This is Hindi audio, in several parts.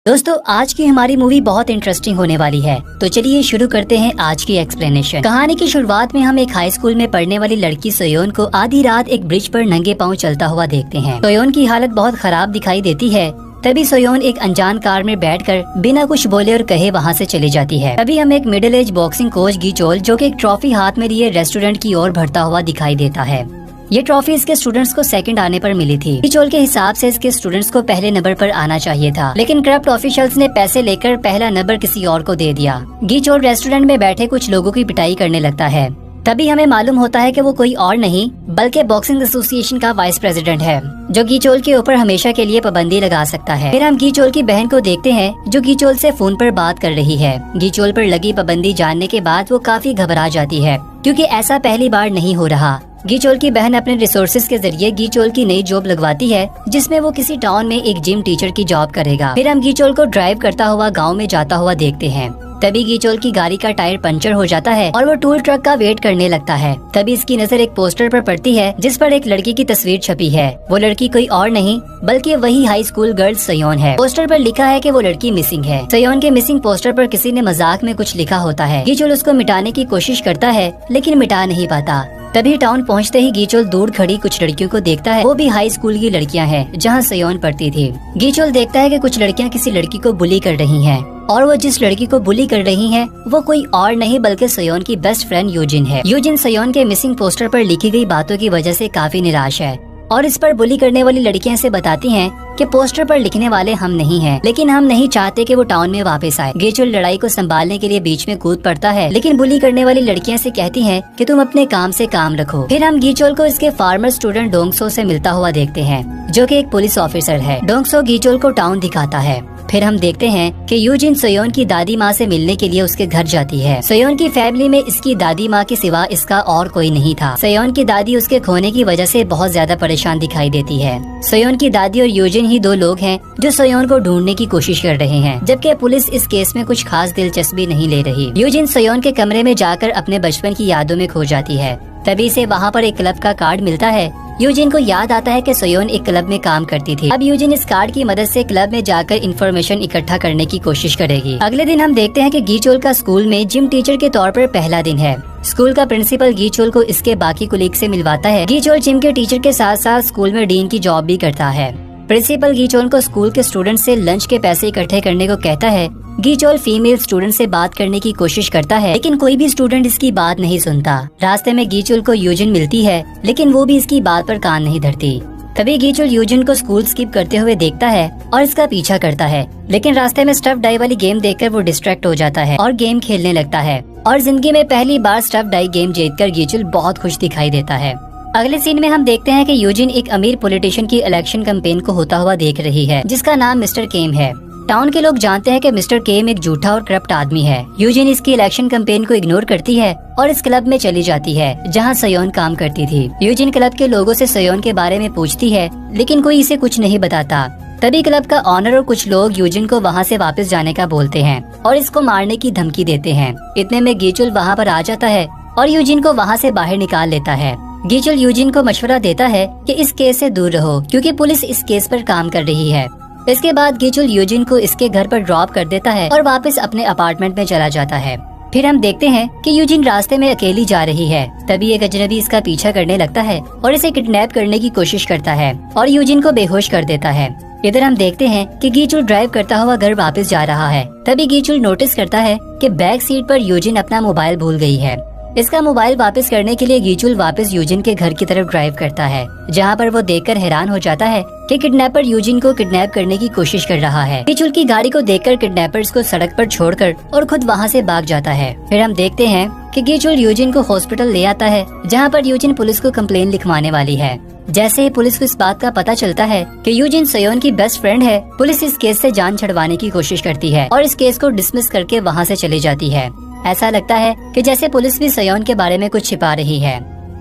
दोस्तों आज की हमारी मूवी बहुत इंटरेस्टिंग होने वाली है, तो चलिए शुरू करते हैं आज की एक्सप्लेनेशन। कहानी की शुरुआत में हम एक हाई स्कूल में पढ़ने वाली लड़की सोयोन को आधी रात एक ब्रिज पर नंगे पांव चलता हुआ देखते हैं। सोयोन की हालत बहुत खराब दिखाई देती है। तभी सोयोन एक अनजान कार में बैठकर बिना कुछ बोले और कहे वहाँ से चली जाती है। तभी हम एक मिडिल एज बॉक्सिंग कोच गीचोल जो कि एक ट्रॉफी हाथ में लिए रेस्टोरेंट की ओर बढ़ता हुआ दिखाई देता है। ये ट्रॉफी इसके स्टूडेंट्स को सेकंड आने पर मिली थी। गीचोल के हिसाब से इसके स्टूडेंट्स को पहले नंबर पर आना चाहिए था, लेकिन करप्ट ऑफिशियल्स ने पैसे लेकर पहला नंबर किसी और को दे दिया। गीचोल रेस्टोरेंट में बैठे कुछ लोगों की पिटाई करने लगता है। तभी हमें मालूम होता है कि वो कोई और नहीं बल्कि बॉक्सिंग एसोसिएशन का वाइस प्रेसिडेंट है, जो गीचोल के ऊपर हमेशा के लिए पाबंदी लगा सकता है। फिर हम गीचोल की बहन को देखते हैं जो गीचोल से फोन पर बात कर रही है। गीचोल पर लगी पाबंदी जानने के बाद वो काफी घबरा जाती है, क्योंकि ऐसा पहली बार नहीं हो रहा। गीचोल की बहन अपने रिसोर्सेज के जरिए गीचोल की नई जॉब लगवाती है, जिसमें वो किसी टाउन में एक जिम टीचर की जॉब करेगा। फिर हम गीचोल को ड्राइव करता हुआ गांव में जाता हुआ देखते हैं। तभी गीचोल की गाड़ी का टायर पंचर हो जाता है और वो टूल ट्रक का वेट करने लगता है। तभी इसकी नजर एक पोस्टर पर पड़ती है जिस पर एक लड़की की तस्वीर छपी है। वो लड़की कोई और नहीं बल्कि वही हाई स्कूल गर्ल सोयोन है। पोस्टर पर लिखा है कि वो लड़की मिसिंग है। सोयोन के मिसिंग पोस्टर पर किसी ने मजाक में कुछ लिखा होता है। गीचोल उसको मिटाने की कोशिश करता है लेकिन मिटा नहीं पाता। तभी टाउन पहुंचते ही गीचोल दूर खड़ी कुछ लड़कियों को देखता है। वो भी हाई स्कूल की लड़कियां हैं जहां सोयोन पढ़ती थी। गीचोल देखता है कि कुछ लड़कियां किसी लड़की को बुली कर रही हैं, और वो जिस लड़की को बुली कर रही हैं वो कोई और नहीं बल्कि सोयोन की बेस्ट फ्रेंड यूजिन है। यूजिन सोयोन के मिसिंग पोस्टर पर लिखी गई बातों की वजह से काफी निराश है और इस पर बुली करने वाली लड़कियां से बताती हैं कि पोस्टर पर लिखने वाले हम नहीं हैं, लेकिन हम नहीं चाहते कि वो टाउन में वापस आए। गीचोल लड़ाई को संभालने के लिए बीच में कूद पड़ता है, लेकिन बुली करने वाली लड़कियां से कहती हैं कि तुम अपने काम से काम रखो। फिर हम गीचोल को इसके फार्मर स्टूडेंट डोंगसो से मिलता हुआ देखते हैं, जो कि एक पुलिस ऑफिसर है। डोंगसो गीचोल को टाउन दिखाता है। फिर हम देखते हैं कि यूजिन सोयोन की दादी माँ से मिलने के लिए उसके घर जाती है। सोयोन की फैमिली में इसकी दादी माँ के सिवा इसका और कोई नहीं था। सोयोन की दादी उसके खोने की वजह से बहुत ज्यादा परेशान दिखाई देती है। सोयोन की दादी और यूजिन ही दो लोग हैं जो सोयोन को ढूंढने की कोशिश कर रहे हैं, जबकि पुलिस इस केस में कुछ खास दिलचस्पी नहीं ले रही। यूजिन सोयोन के कमरे में जाकर अपने बचपन की यादों में खो जाती है। तभी से वहाँ पर एक क्लब का कार्ड मिलता है। यूजिन को याद आता है कि सोयोन एक क्लब में काम करती थी। अब यूजिन इस कार्ड की मदद से क्लब में जाकर इंफॉर्मेशन इकट्ठा करने की कोशिश करेगी। अगले दिन हम देखते हैं कि गीचोल का स्कूल में जिम टीचर के तौर पर पहला दिन है। स्कूल का प्रिंसिपल गीचोल को इसके बाकी कुलीग से मिलवाता है। गीचोल जिम के टीचर के साथ साथ स्कूल में डीन की जॉब भी करता है। प्रिंसिपल गीचोल को स्कूल के स्टूडेंट से लंच के पैसे इकट्ठे करने को कहता है। गीचोल फीमेल स्टूडेंट से बात करने की कोशिश करता है, लेकिन कोई भी स्टूडेंट इसकी बात नहीं सुनता। रास्ते में गीचोल को यूजिन मिलती है, लेकिन वो भी इसकी बात पर कान नहीं धरती। तभी गीचोल यूजिन को स्कूल स्किप करते हुए देखता है और इसका पीछा करता है, लेकिन रास्ते में स्टफ डाई वाली गेम देखकर वो डिस्ट्रैक्ट हो जाता है और गेम खेलने लगता है। और जिंदगी में पहली बार स्टफ डाई गेम जीतकर गीचोल बहुत खुश दिखाई देता है। अगले सीन में हम देखते हैं कि यूजिन एक अमीर पॉलिटिशियन की इलेक्शन कैंपेन को होता हुआ देख रही है, जिसका नाम मिस्टर केम है। टाउन के लोग जानते हैं कि मिस्टर केम एक झूठा और करप्ट आदमी है। यूजिन इसकी इलेक्शन कैंपेन को इग्नोर करती है और इस क्लब में चली जाती है जहां सोयोन काम करती थी। यूजिन क्लब के लोगों से सोयोन के बारे में पूछती है, लेकिन कोई इसे कुछ नहीं बताता। तभी क्लब का ऑनर और कुछ लोग यूजिन को वहां से वापस जाने का बोलते हैं और इसको मारने की धमकी देते हैं। इतने में गीचोल वहां पर आ जाता है और यूजिन को वहां से बाहर निकाल लेता है। गीचोल यूजिन को मशवरा देता है कि इस केस से दूर रहो, क्योंकि पुलिस इस केस पर काम कर रही है। इसके बाद गीचोल यूजिन को इसके घर पर ड्रॉप कर देता है और वापस अपने अपार्टमेंट में चला जाता है। फिर हम देखते हैं कि यूजिन रास्ते में अकेली जा रही है। तभी एक अजनबी इसका पीछा करने लगता है और इसे किडनैप करने की कोशिश करता है और यूजिन को बेहोश कर देता है। इधर हम देखते हैं कि गीचोल ड्राइव करता हुआ घर वापस जा रहा है। तभी गीचोल नोटिस करता है कि बैक सीट पर यूजिन अपना मोबाइल भूल गई है। इसका मोबाइल वापस करने के लिए गीचोल वापस यूजिन के घर की तरफ ड्राइव करता है, जहां पर वो देखकर हैरान हो जाता है कि किडनैपर यूजिन को किडनैप करने की कोशिश कर रहा है। गीचोल की गाड़ी को देखकर किडनैपर्स को सड़क पर छोड़कर और खुद वहां से भाग जाता है। फिर हम देखते हैं कि गीचोल यूजिन को हॉस्पिटल ले आता है, जहां पर यूजिन पुलिस को कंप्लेन लिखवाने वाली है। जैसे ही पुलिस को इस बात का पता चलता है कि यूजिन सोयोन की बेस्ट फ्रेंड है, पुलिस इस केस से जान छुड़वाने की कोशिश करती है और इस केस को डिसमिस करके वहाँ से चली जाती है। ऐसा लगता है कि जैसे पुलिस भी सोयोन के बारे में कुछ छिपा रही है।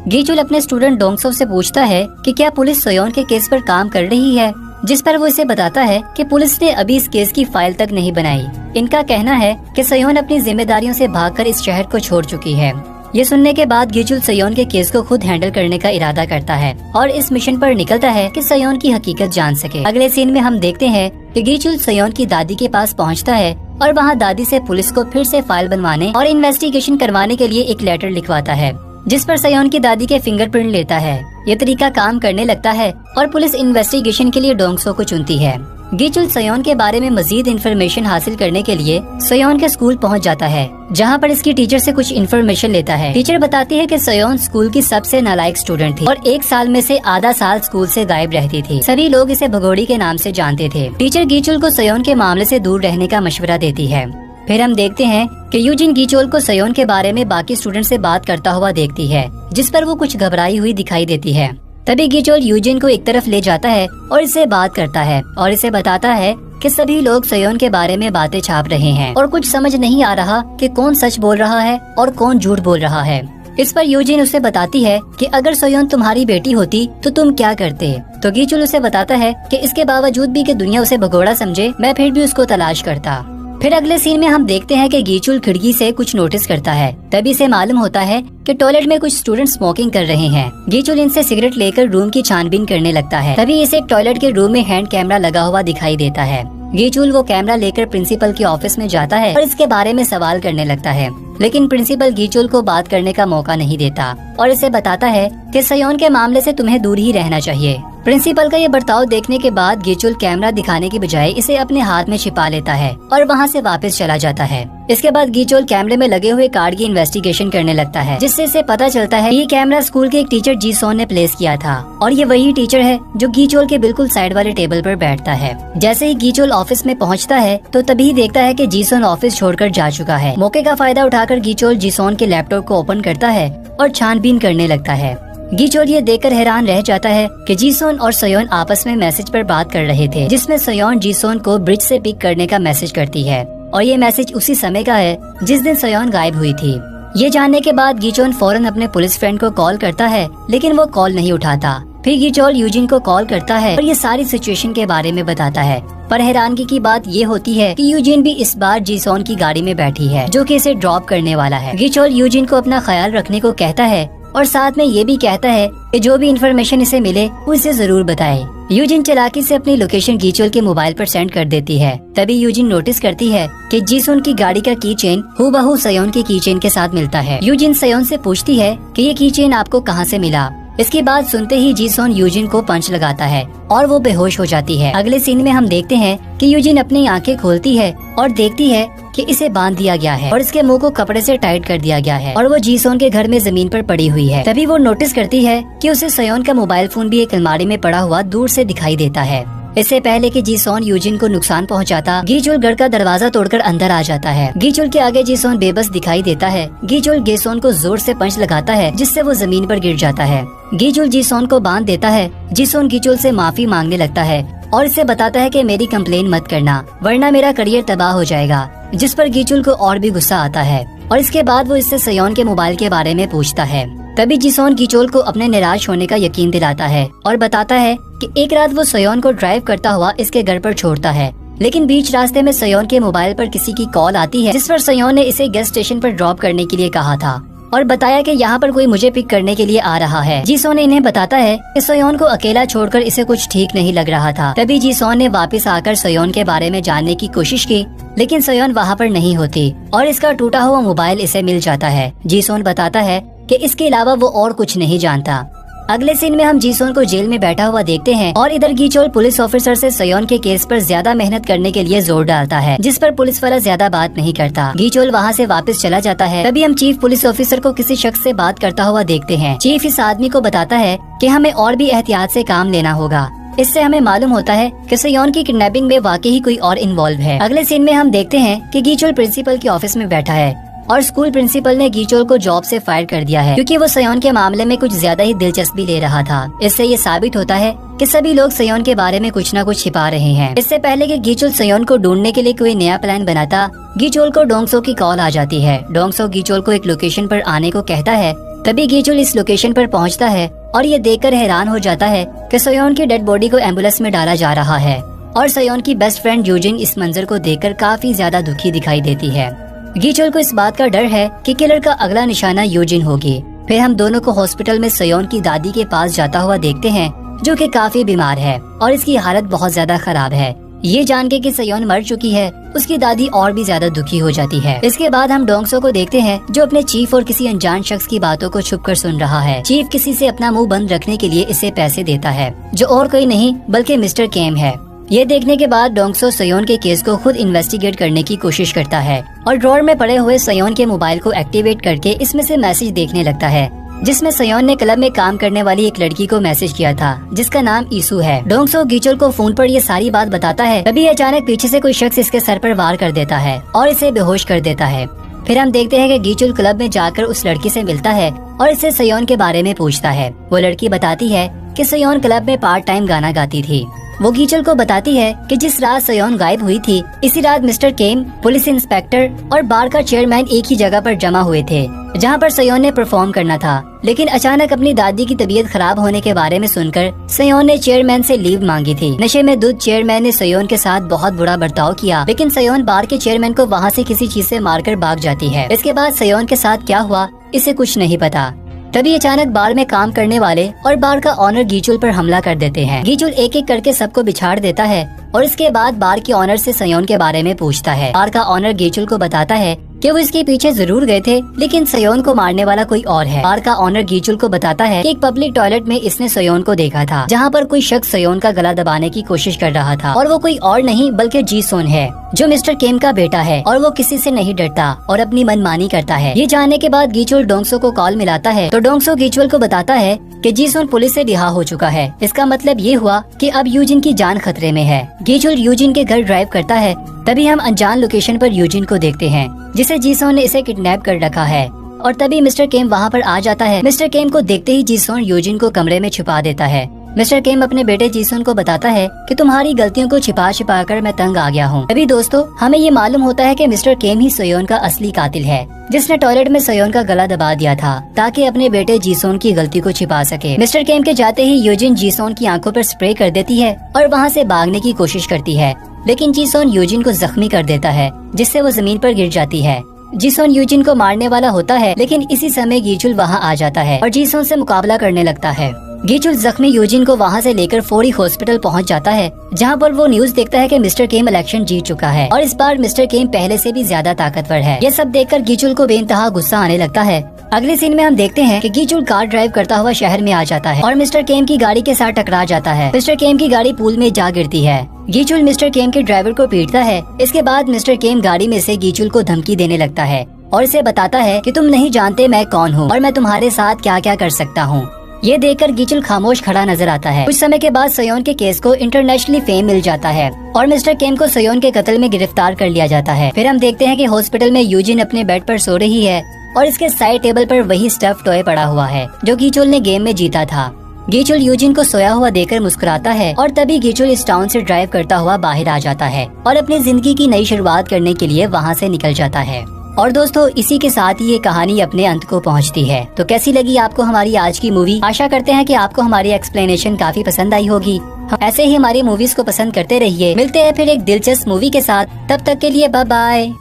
गीचोल अपने स्टूडेंट डोंगसो से पूछता है कि क्या पुलिस सोयोन के केस पर काम कर रही है, जिस पर वो इसे बताता है कि पुलिस ने अभी इस केस की फाइल तक नहीं बनाई। इनका कहना है कि सोयोन अपनी जिम्मेदारियों से भागकर इस शहर को छोड़ चुकी है। ये सुनने के बाद गीचुल सयोन के केस को खुद हैंडल करने का इरादा करता है और इस मिशन पर निकलता है कि सयोन की हकीकत जान सके। अगले सीन में हम देखते हैं कि गीचुल सयोन की दादी के पास पहुंचता है और वहां दादी से पुलिस को फिर से फाइल बनवाने और इन्वेस्टिगेशन करवाने के लिए एक लेटर लिखवाता है, जिस पर सयोन की दादी के फिंगरप्रिंट लेता है। ये तरीका काम करने लगता है और पुलिस इन्वेस्टिगेशन के लिए डोंगसो को चुनती है। गीचुल सयोन के बारे में मजीद इन्फॉर्मेशन हासिल करने के लिए सयोन के स्कूल पहुंच जाता है, जहां पर इसकी टीचर से कुछ इन्फॉर्मेशन लेता है। टीचर बताती है कि सयोन स्कूल की सबसे नालायक स्टूडेंट थी और 1 साल में से आधा साल स्कूल से गायब रहती थी। सभी लोग इसे भगोड़ी के नाम से जानते थे। टीचर गीचुल को सयोन के मामले से दूर रहने का मशवरा देती है। फिर हम देखते हैं कि यूजिन गीचोल को सयोन के बारे में बाकी स्टूडेंट से बात करता हुआ देखती है, जिस पर वो कुछ घबराई हुई दिखाई देती है। तभी गीचोल यूजिन को एक तरफ ले जाता है और इससे बात करता है और इसे बताता है कि सभी लोग सयोन के बारे में बातें छाप रहे हैं और कुछ समझ नहीं आ रहा कि कौन सच बोल रहा है और कौन झूठ बोल रहा है। इस पर यूजिन उसे बताती है कि अगर सयोन तुम्हारी बेटी होती तो तुम क्या करते। तो गीचुल उसे बताता है कि इसके बावजूद भी कि दुनिया उसे भगोड़ा समझे, मैं फिर भी उसको तलाश करता। फिर अगले सीन में हम देखते हैं कि गीचुल खिड़की से कुछ नोटिस करता है। तभी इसे मालूम होता है कि टॉयलेट में कुछ स्टूडेंट स्मोकिंग कर रहे हैं। गीचुल इनसे सिगरेट लेकर रूम की छानबीन करने लगता है। तभी इसे टॉयलेट के रूम में हैंड कैमरा लगा हुआ दिखाई देता है। गीचुल वो कैमरा लेकर प्रिंसिपल के ऑफिस में जाता है और इसके बारे में सवाल करने लगता है, लेकिन प्रिंसिपल गीचुल को बात करने का मौका नहीं देता और इसे बताता है कि सयोन के मामले से तुम्हें दूर ही रहना चाहिए। प्रिंसिपल का ये बर्ताव देखने के बाद गीचुल कैमरा दिखाने की बजाय इसे अपने हाथ में छिपा लेता है और वहाँ से वापस चला जाता है। इसके बाद गीचुल कैमरे में लगे हुए कार्ड की इन्वेस्टिगेशन करने लगता है, जिससे इसे पता चलता है ये कैमरा स्कूल के एक टीचर जीसोन ने प्लेस किया था और ये वही टीचर है जो गीचुल के बिल्कुल साइड वाले टेबल पर बैठता है। जैसे ही गीचुल ऑफिस में पहुँचता है तो तभी देखता है कि जीसोन ऑफिस छोड़कर जा चुका है। मौके का फायदा उठाकर गीचुल जीसोन के लैपटॉप को ओपन करता है और छानबीन करने लगता है। गीचोल ये देखकर हैरान रह जाता है कि जीसोन और सयोन आपस में मैसेज पर बात कर रहे थे, जिसमें सयोन जीसोन को ब्रिज से पिक करने का मैसेज करती है और ये मैसेज उसी समय का है जिस दिन सयोन गायब हुई थी। ये जानने के बाद गीचोन फौरन अपने पुलिस फ्रेंड को कॉल करता है, लेकिन वो कॉल नहीं उठाता। फिर गीचोल यूजिन को कॉल करता है और ये सारी सिचुएशन के बारे में बताता है। पर हैरानगी की बात ये होती है कि यूजिन भी इस बार जीसोन की गाड़ी में बैठी है, जो कि इसे ड्रॉप करने वाला है। गीचोल यूजिन को अपना ख्याल रखने को कहता है और साथ में ये भी कहता है कि जो भी इन्फॉर्मेशन इसे मिले उसे जरूर बताए। यूजिन चालाकी से अपनी लोकेशन गीचोल के मोबाइल पर सेंड कर देती है। तभी यूजिन नोटिस करती है कि जीसोन की गाड़ी का की चेन हूबहू सयोन के की चेन के साथ मिलता है। यूजिन सयोन से पूछती है कि ये की चेन आपको कहाँ से मिला। इसकी बात सुनते ही जीसोन यूजिन को पंच लगाता है और वो बेहोश हो जाती है। अगले सीन में हम देखते हैं कि यूजिन अपनी आंखें खोलती है और देखती है कि इसे बांध दिया गया है और इसके मुंह को कपड़े से टाइट कर दिया गया है और वो जीसोन के घर में जमीन पर पड़ी हुई है। तभी वो नोटिस करती है कि उसे सयोन का मोबाइल फोन भी एक अलमारी में पड़ा हुआ दूर से दिखाई देता है। इससे पहले कि जीसोन यूजिन को नुकसान पहुंचाता, गीचुल घर का दरवाजा तोड़कर अंदर आ जाता है। गीचुल के आगे जीसोन बेबस दिखाई देता है। गीचुल गीसोन को जोर से पंच लगाता है, जिससे वो जमीन पर गिर जाता है। गीचुल जीसोन को बांध देता है। जीसोन गीचुल से माफी मांगने लगता है और इसे बताता है कि मेरी कंप्लेन मत करना, वरना मेरा करियर तबाह हो जाएगा, जिस पर गीचुल को और भी गुस्सा आता है और इसके बाद वो इससे सयोन के मोबाइल के बारे में पूछता है। तभी जीसोन गीचुल को अपने निराश होने का यकीन दिलाता है और बताता है कि एक रात वो सयोन को ड्राइव करता हुआ इसके घर पर छोड़ता है, लेकिन बीच रास्ते में सयोन के मोबाइल पर किसी की कॉल आती है, जिस पर सयोन ने इसे गैस स्टेशन पर ड्रॉप करने के लिए कहा था और बताया कि यहाँ पर कोई मुझे पिक करने के लिए आ रहा है। जीसोन इन्हें बताता है कि सयोन को अकेला छोड़कर इसे कुछ ठीक नहीं लग रहा था। तभी जीसोन ने वापस आकर सयोन के बारे में जानने की कोशिश की, लेकिन सयोन वहाँ पर नहीं होती और इसका टूटा हुआ मोबाइल इसे मिल जाता है। जीसोन बताता है कि इसके अलावा वो और कुछ नहीं जानता। अगले सीन में हम जीसोन को जेल में बैठा हुआ देखते हैं और इधर गीचोल पुलिस ऑफिसर से सयोन के केस पर ज्यादा मेहनत करने के लिए जोर डालता है, जिस पर पुलिस वाला ज्यादा बात नहीं करता। गीचोल वहाँ से वापस चला जाता है। तभी हम चीफ पुलिस ऑफिसर को किसी शख्स से बात करता हुआ देखते हैं। चीफ इस आदमी को बताता है कि हमें और भी एहतियात से काम लेना होगा। इससे हमें मालूम होता है कि सयोन की किडनैपिंग में वाकई ही कोई और इन्वॉल्व है। अगले सीन में हम देखते हैं कि गीचोल प्रिंसिपल के ऑफिस में बैठा है और स्कूल प्रिंसिपल ने गीचोल को जॉब से फायर कर दिया है, क्योंकि वो सयोन के मामले में कुछ ज्यादा ही दिलचस्पी ले रहा था। इससे ये साबित होता है कि सभी लोग सयोन के बारे में कुछ न कुछ छिपा रहे हैं। इससे पहले कि गीचोल सयोन को ढूंढने के लिए कोई नया प्लान बनाता, गीचोल को डोंगसो की कॉल आ जाती है। डोंगसो गीचोल को एक लोकेशन पर आने को कहता है। तभी गीचोल इस लोकेशन पर पहुंचता है और ये देखकर हैरान हो जाता है कि सयोन की डेड बॉडी को एम्बुलेंस में डाला जा रहा है और सयोन की बेस्ट फ्रेंड यूजिन इस मंजर को देखकर काफी ज्यादा दुखी दिखाई देती है। गीचुल को इस बात का डर है कि किलर का अगला निशाना यूजिन होगी। फिर हम दोनों को हॉस्पिटल में सयोन की दादी के पास जाता हुआ देखते हैं, जो कि काफी बीमार है और इसकी हालत बहुत ज्यादा खराब है। ये जान के कि सयोन मर चुकी है, उसकी दादी और भी ज्यादा दुखी हो जाती है। इसके बाद हम डोंगसो को देखते हैं, जो अपने चीफ और किसी अनजान शख्स की बातों को छुपकर सुन रहा है। चीफ किसी से अपना मुंह बंद रखने के लिए इसे पैसे देता है, जो और कोई नहीं बल्कि मिस्टर केम है। ये देखने के बाद डोंगसो सयोन के केस को खुद इन्वेस्टिगेट करने की कोशिश करता है और ड्रॉअर में पड़े हुए सयोन के मोबाइल को एक्टिवेट करके इसमें से मैसेज देखने लगता है, जिसमें सयोन ने क्लब में काम करने वाली एक लड़की को मैसेज किया था, जिसका नाम ईसू है। डोंगसो गीचुल को फोन पर ये सारी बात बताता है। तभी अचानक पीछे से कोई शख्स इसके सर पर वार कर देता है और इसे बेहोश कर देता है। फिर हम देखते हैं कि गीचुल क्लब में जाकर उस लड़की से मिलता है और इससे सयोन के बारे में पूछता है। वो लड़की बताती है कि सयोन क्लब में पार्ट टाइम गाना गाती थी। वो गीचुल को बताती है कि जिस रात सयोन गायब हुई थी, इसी रात मिस्टर केम, पुलिस इंस्पेक्टर और बार का चेयरमैन एक ही जगह पर जमा हुए थे, जहां पर सयोन ने परफॉर्म करना था। लेकिन अचानक अपनी दादी की तबीयत खराब होने के बारे में सुनकर सयोन ने चेयरमैन से लीव मांगी थी। नशे में धुत चेयरमैन ने सयोन के साथ बहुत बुरा बर्ताव किया, लेकिन सयोन बार के चेयरमैन को वहाँ से किसी चीज से मारकर भाग जाती है। इसके बाद सयोन के साथ क्या हुआ इसे कुछ नहीं पता। तभी अचानक बार में काम करने वाले और बार का ऑनर गीचुल पर हमला कर देते हैं। गीचुल एक एक करके सबको बिछाड़ देता है और इसके बाद बार के ऑनर से सयोन के बारे में पूछता है। बार का ऑनर गीचुल को बताता है कि वो इसके पीछे जरूर गए थे, लेकिन सयोन को मारने वाला कोई और है। बार का ऑनर गीचुल को बताता है कि एक पब्लिक टॉयलेट में इसने सयोन को देखा था, जहाँ पर कोई शख्स सयोन का गला दबाने की कोशिश कर रहा था और वो कोई और नहीं बल्कि जीसोन है, जो मिस्टर केम का बेटा है और वो किसी से नहीं डरता और अपनी मनमानी करता है। ये जानने के बाद गीचुल डोंगसो को कॉल मिलाता है, तो डोंगसो गीचुल को बताता है कि जीसोन पुलिस से रिहा हो चुका है। इसका मतलब ये हुआ कि अब यूजिन की जान खतरे में है। गीचुल यूजिन के घर ड्राइव करता है। तभी हम अनजान लोकेशन पर यूजिन को देखते हैं, जिसे जीसोन ने इसे किडनैप कर रखा है। और तभी मिस्टर केम वहाँ पर आ जाता है। मिस्टर केम को देखते ही जीसोन यूजिन को कमरे में छुपा देता है। मिस्टर केम अपने बेटे जीसोन को बताता है कि तुम्हारी गलतियों को छिपा छिपा कर मैं तंग आ गया हूँ। तभी दोस्तों हमें ये मालूम होता है कि मिस्टर केम ही सयोन का असली कातिल है, जिसने टॉयलेट में सयोन का गला दबा दिया था ताकि अपने बेटे जीसोन की गलती को छिपा सके। मिस्टर केम के जाते ही यूजिन जीसोन की आंखों पर स्प्रे कर देती है और वहाँ से भागने की कोशिश करती है, लेकिन जीसोन यूजिन को जख्मी कर देता है, जिससे वो जमीन पर गिर जाती है। जीसोन यूजिन को मारने वाला होता है, लेकिन इसी समय गीचुल वहाँ आ जाता है और जीसोन से मुकाबला करने लगता है। गीचुल जख्मी यूजिन को वहाँ से लेकर फौरी हॉस्पिटल पहुँच जाता है, जहाँ पर वो न्यूज देखता है कि मिस्टर केम इलेक्शन जीत चुका है और इस बार मिस्टर केम पहले से भी ज्यादा ताकतवर है। ये सब देखकर गीचुल को बेइंतहा गुस्सा आने लगता है। अगले सीन में हम देखते हैं कि गीचुल कार ड्राइव करता हुआ शहर में आ जाता है और मिस्टर केम की गाड़ी के साथ टकरा जाता है। मिस्टर केम की गाड़ी पूल में जा गिरती है। गीचुल मिस्टर केम के ड्राइवर को पीटता है। इसके बाद मिस्टर केम गाड़ी में से गीचुल को धमकी देने लगता है और इसे बताता है कि तुम नहीं जानते मैं कौन हूँ और मैं तुम्हारे साथ क्या क्या कर सकता हूँ। ये देखकर गीचुल खामोश खड़ा नजर आता है। कुछ समय के बाद सयोन के केस को इंटरनेशनली फेम मिल जाता है और मिस्टर केम को सयोन के कत्ल में गिरफ्तार कर लिया जाता है। फिर हम देखते हैं कि हॉस्पिटल में यूजिन अपने बेड पर सो रही है और इसके साइड टेबल पर वही स्टफ टॉय पड़ा हुआ है जो गीचुल ने गेम में जीता था। गीचुल यूजिन को सोया हुआ देखकर मुस्कुराता है और तभी गीचुल इस टाउन से ड्राइव करता हुआ बाहर आ जाता है और अपनी जिंदगी की नई शुरुआत करने के लिए वहाँ से निकल जाता है। और दोस्तों इसी के साथ ही ये कहानी अपने अंत को पहुंचती है। तो कैसी लगी आपको हमारी आज की मूवी? आशा करते हैं कि आपको हमारी एक्सप्लेनेशन काफी पसंद आई होगी। ऐसे ही हमारी मूवीज को पसंद करते रहिए। मिलते हैं फिर एक दिलचस्प मूवी के साथ। तब तक के लिए बाय बाय।